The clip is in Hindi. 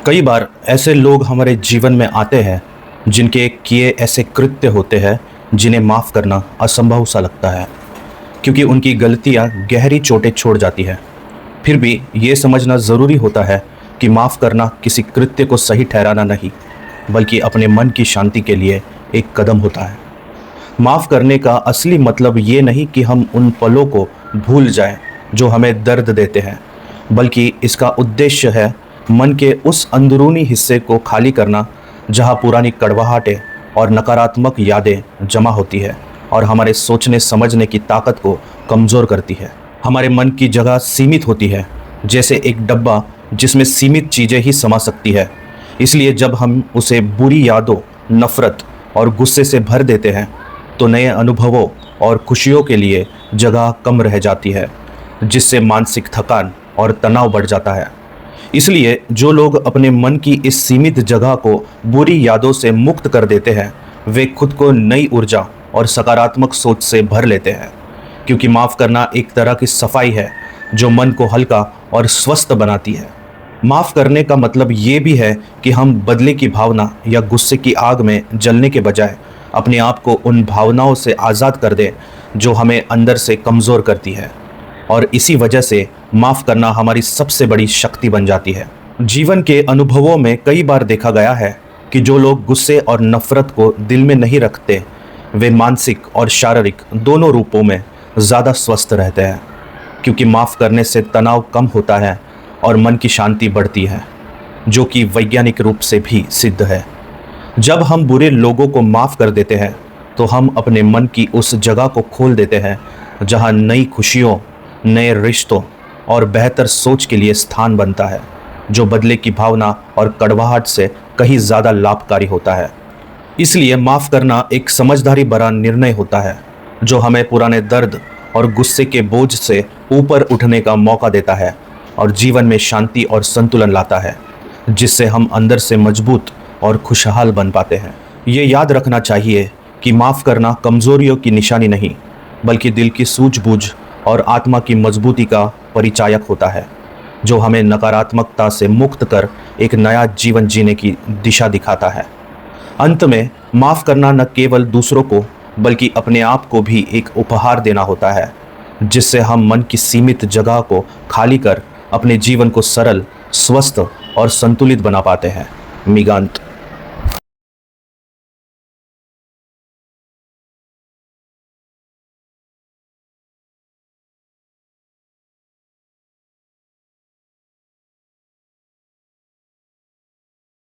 कई बार ऐसे लोग हमारे जीवन में आते हैं जिनके किए ऐसे कृत्य होते हैं जिन्हें माफ़ करना असंभव सा लगता है, क्योंकि उनकी गलतियां गहरी चोटें छोड़ जाती है। फिर भी ये समझना ज़रूरी होता है कि माफ़ करना किसी कृत्य को सही ठहराना नहीं, बल्कि अपने मन की शांति के लिए एक कदम होता है। माफ़ करने का असली मतलब ये नहीं कि हम उन पलों को भूल जाएं जो हमें दर्द देते हैं, बल्कि इसका उद्देश्य है मन के उस अंदरूनी हिस्से को खाली करना जहां पुरानी कड़वाहटें और नकारात्मक यादें जमा होती है और हमारे सोचने समझने की ताकत को कमज़ोर करती है। हमारे मन की जगह सीमित होती है, जैसे एक डब्बा जिसमें सीमित चीज़ें ही समा सकती है। इसलिए जब हम उसे बुरी यादों, नफ़रत और गुस्से से भर देते हैं तो नए अनुभवों और खुशियों के लिए जगह कम रह जाती है, जिससे मानसिक थकान और तनाव बढ़ जाता है। इसलिए जो लोग अपने मन की इस सीमित जगह को बुरी यादों से मुक्त कर देते हैं, वे खुद को नई ऊर्जा और सकारात्मक सोच से भर लेते हैं, क्योंकि माफ़ करना एक तरह की सफाई है जो मन को हल्का और स्वस्थ बनाती है। माफ़ करने का मतलब ये भी है कि हम बदले की भावना या गुस्से की आग में जलने के बजाय अपने आप को उन भावनाओं से आज़ाद कर दें जो हमें अंदर से कमज़ोर करती है, और इसी वजह से माफ़ करना हमारी सबसे बड़ी शक्ति बन जाती है। जीवन के अनुभवों में कई बार देखा गया है कि जो लोग गुस्से और नफ़रत को दिल में नहीं रखते, वे मानसिक और शारीरिक दोनों रूपों में ज़्यादा स्वस्थ रहते हैं, क्योंकि माफ़ करने से तनाव कम होता है और मन की शांति बढ़ती है, जो कि वैज्ञानिक रूप से भी सिद्ध है। जब हम बुरे लोगों को माफ़ कर देते हैं तो हम अपने मन की उस जगह को खोल देते हैं जहां नई खुशियों, नए रिश्तों और बेहतर सोच के लिए स्थान बनता है, जो बदले की भावना और कड़वाहट से कहीं ज़्यादा लाभकारी होता है। इसलिए माफ़ करना एक समझदारी भरा निर्णय होता है जो हमें पुराने दर्द और गुस्से के बोझ से ऊपर उठने का मौका देता है और जीवन में शांति और संतुलन लाता है, जिससे हम अंदर से मजबूत और खुशहाल बन पाते हैं। ये याद रखना चाहिए कि माफ़ करना कमज़ोरियों की निशानी नहीं, बल्कि दिल की सूझबूझ और आत्मा की मजबूती का परिचायक होता है, जो हमें नकारात्मकता से मुक्त कर एक नया जीवन जीने की दिशा दिखाता है। अंत में माफ़ करना न केवल दूसरों को बल्कि अपने आप को भी एक उपहार देना होता है, जिससे हम मन की सीमित जगह को खाली कर अपने जीवन को सरल, स्वस्थ और संतुलित बना पाते हैं। मिगांत।